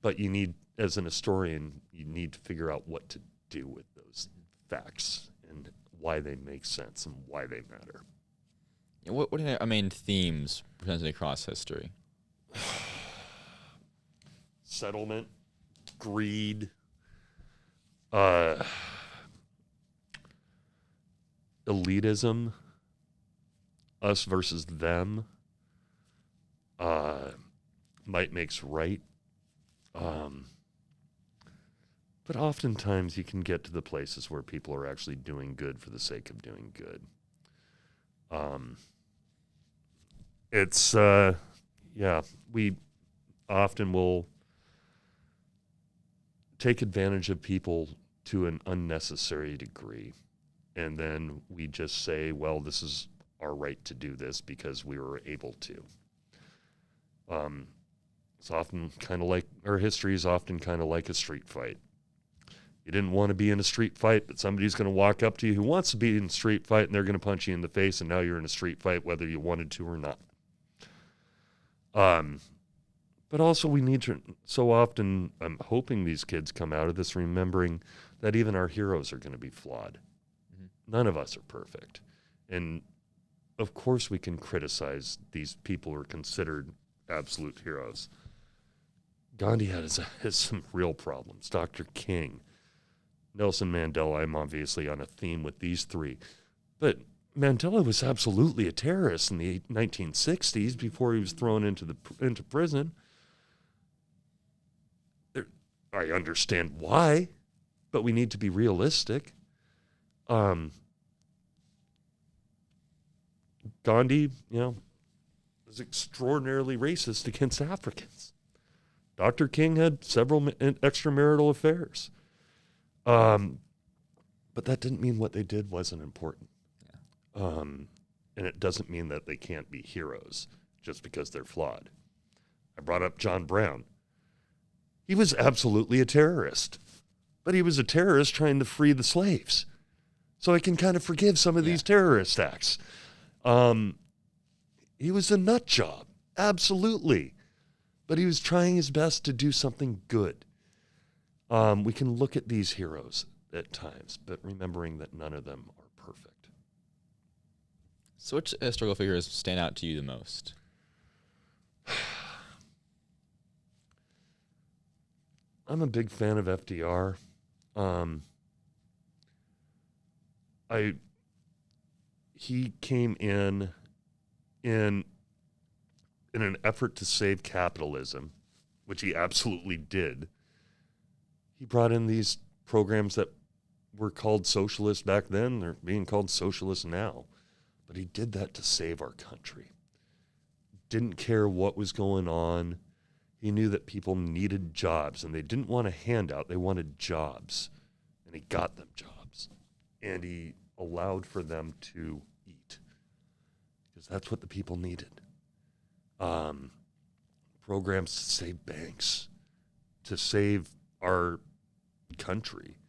But you need, as an historian, you need to figure out what to do with those facts and why they make sense and why they matter. What are our main themes presented across history? Settlement, greed, elitism, us versus them, might makes right. But oftentimes you can get to the places where people are actually doing good for the sake of doing good. We often will take advantage of people to an unnecessary degree. And then we just say, well, this is our right to do this because we were able to. It's often kind of like, our history is often kind of like a street fight. You didn't want to be in a street fight, but somebody's going to walk up to you who wants to be in a street fight, and they're going to punch you in the face, and now you're in a street fight whether you wanted to or not. But also we need to, so often I'm hoping these kids come out of this remembering that even our heroes are going to be flawed. Mm-hmm. None of us are perfect. And of course we can criticize these people who are considered absolute heroes. Gandhi has some real problems. Dr. King, Nelson Mandela, I'm obviously on a theme with these three. But Mandela was absolutely a terrorist in the 1960s before he was thrown into prison. I understand why, but we need to be realistic. Gandhi, was extraordinarily racist against Africans. Dr. King had several extramarital affairs. But that didn't mean what they did wasn't important. Yeah. And it doesn't mean that they can't be heroes just because they're flawed. I brought up John Brown. He was absolutely a terrorist, but he was a terrorist trying to free the slaves. So I can kind of forgive some of these terrorist acts. He was a nut job, absolutely. But he was trying his best to do something good. We can look at these heroes at times, but remembering that none of them are perfect. So which historical figures stand out to you the most? I'm a big fan of FDR. He came in an effort to save capitalism, which he absolutely did. He brought in these programs that were called socialist back then. They're being called socialist now. But he did that to save our country. Didn't care what was going on. He knew that people needed jobs, and they didn't want a handout. They wanted jobs, and he got them jobs. And he allowed for them to eat, because that's what the people needed. Programs to save banks, to save our country,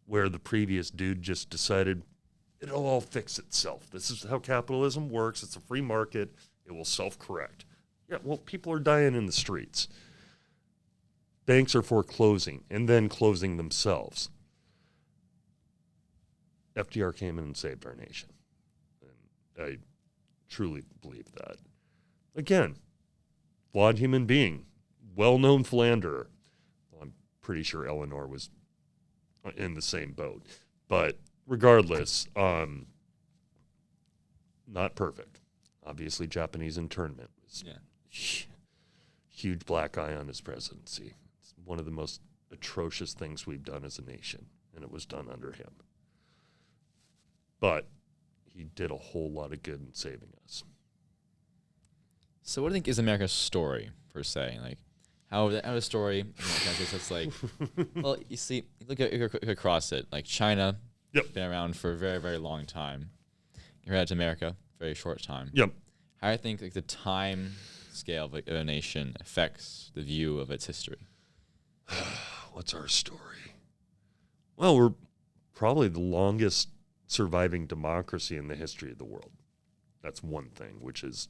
where the previous dude just decided it'll all fix itself. This is how capitalism works. It's a free market. It will self-correct. Yeah, well, people are dying in the streets. But he was absolutely a terrorist. But he was trying his best to do something good. We can look at these heroes at times, but remembering that none of them are perfect. banks are foreclosing and then closing themselves. FDR came in and saved our nation. And I truly believe that. Again, flawed human being, well-known philanderer. Well, I'm pretty sure Eleanor was in the same boat. But regardless, not perfect. Obviously, Japanese internment was huge black eye on his presidency. It's one of the most atrocious things we've done as a nation, and it was done under him. But he did a whole lot of good in saving us. So what do you think is America's story, per se? Like, how the story, it's like, well, you see, look across it. Like, China, been around for a very, very long time. Compared to America, very short time. Yep. How do you think like the time scale of like, a nation affects the view of its history? What's our story? Well, we're probably the longest surviving democracy in the history of the world. That's one thing, which is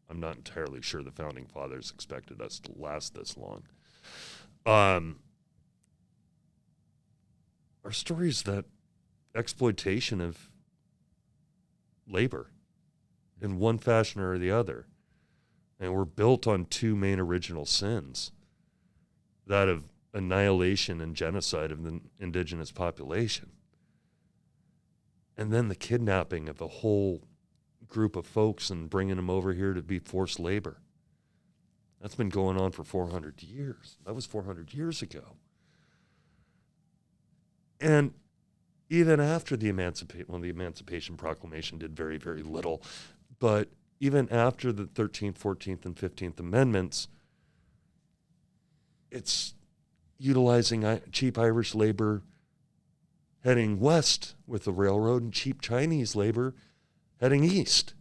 I'm not entirely sure the founding fathers expected us to last this long. Our story is that exploitation of labor in one fashion or the other. And we're built on two main original sins, that of annihilation and genocide of the indigenous population, and then the kidnapping of a whole group of folks and bringing them over here to be forced labor. That's been going on for 400 years. That was 400 years ago. And even after the Emancipation Proclamation did very, very little, but even after the 13th, 14th, and 15th Amendments, it's utilizing cheap Irish labor heading west with the railroad and cheap Chinese labor heading east.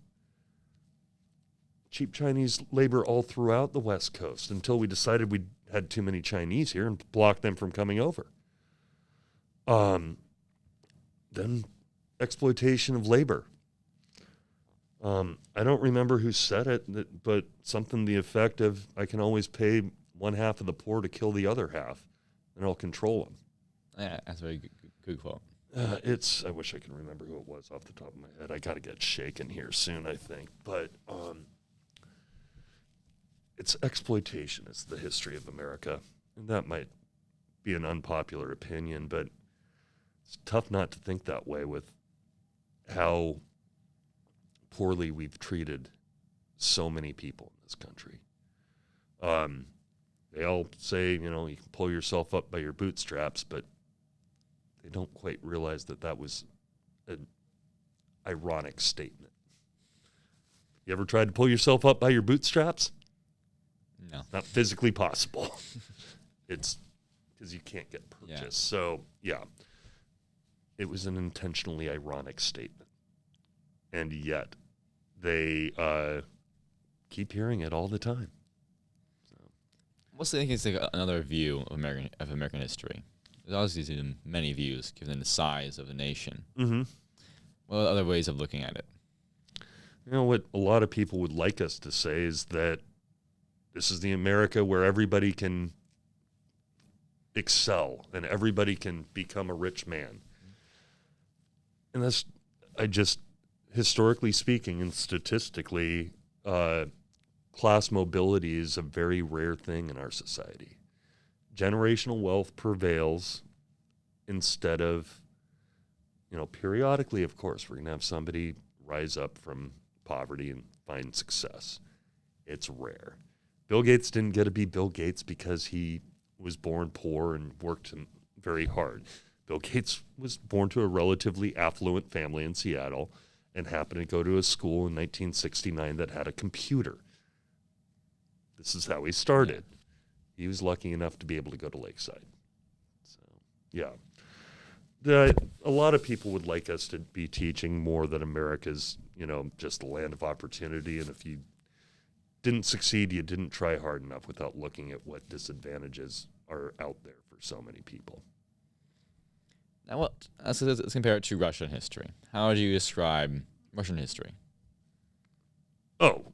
Cheap Chinese labor all throughout the West Coast until we decided we had too many Chinese here and blocked them from coming over. Then exploitation of labor. I don't remember who said it, but something to the effect of, I can always pay one half of the poor to kill the other half, and I'll control them. Yeah, that's a very good quote. I wish I could remember who it was off the top of my head. I got to get shaken here soon, I think. But it's exploitation is the history of America. And that might be an unpopular opinion, but it's tough not to think that way with how poorly we've treated so many people in this country. They all say, you can pull yourself up by your bootstraps, but they don't quite realize that that was an ironic statement. You ever tried to pull yourself up by your bootstraps? No. Not physically possible. It's because you can't get purchased. Yeah. So, yeah, it was an intentionally ironic statement. And yet they keep hearing it all the time. So. What's the thing is like another view of American history? There's obviously many views given the size of the nation. Mm-hmm. What are other ways of looking at it? What a lot of people would like us to say is that this is the America where everybody can excel and everybody can become a rich man. And that's, historically speaking and statistically, class mobility is a very rare thing in our society. Generational wealth prevails instead of, periodically, of course, we're going to have somebody rise up from poverty and find success. It's rare. Bill Gates didn't get to be Bill Gates because he was born poor and worked very hard. Bill Gates was born to a relatively affluent family in Seattle and happened to go to a school in 1969 that had a computer. This is how he started. He was lucky enough to be able to go to Lakeside. So, yeah. A lot of people would like us to be teaching more that America's, just a land of opportunity. And if you didn't succeed, you didn't try hard enough without looking at what disadvantages are out there for so many people. Now, let's compare it to Russian history. How would you describe Russian history? Oh,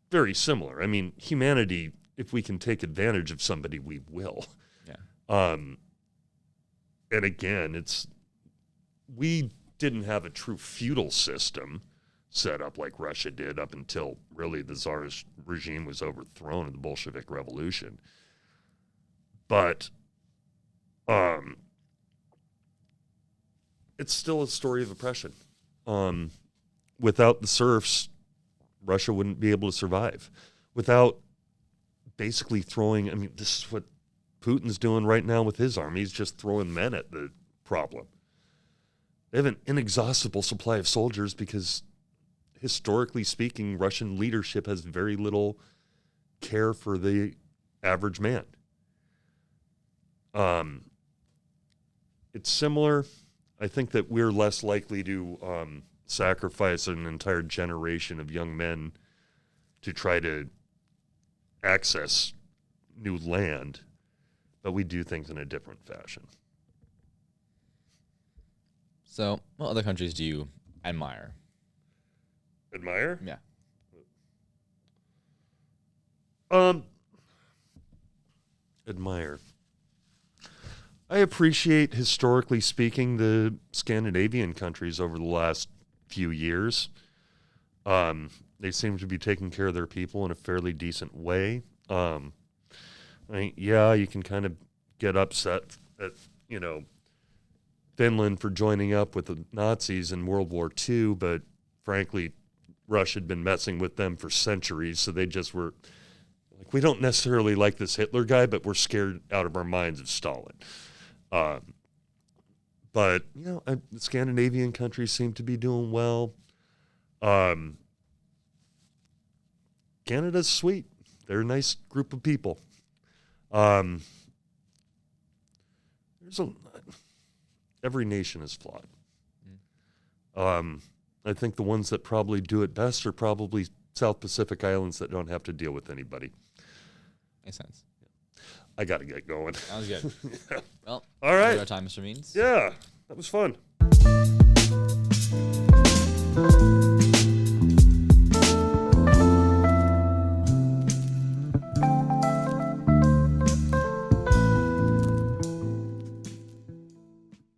very similar. I mean, humanity if we can take advantage of somebody, we will. Yeah. And again, we didn't have a true feudal system set up like Russia did up until really the Tsarist regime was overthrown in the Bolshevik Revolution. But it's still a story of oppression. Without the serfs, Russia wouldn't be able to survive. Without basically throwing, I mean, this is what Putin's doing right now with his army. He's just throwing men at the problem. They have an inexhaustible supply of soldiers because, historically speaking, Russian leadership has very little care for the average man. It's similar. I think that we're less likely to sacrifice an entire generation of young men to try to access new land, but we do things in a different fashion. So, what other countries do you admire? Admire? Yeah. Admire. I appreciate, historically speaking, the Scandinavian countries over the last few years. They seem to be taking care of their people in a fairly decent way. You can kind of get upset at, Finland for joining up with the Nazis in World War II, but frankly, Russia had been messing with them for centuries, so they just were like, we don't necessarily like this Hitler guy, but we're scared out of our minds of Stalin. But the Scandinavian countries seem to be doing well. Canada's sweet. They're a nice group of people. Every nation is flawed. I think the ones that probably do it best are probably South Pacific Islands that don't have to deal with anybody. Makes sense. I got to get going. Sounds good. Yeah. Well, all right. Our time, Mr. Means. Yeah, that was fun.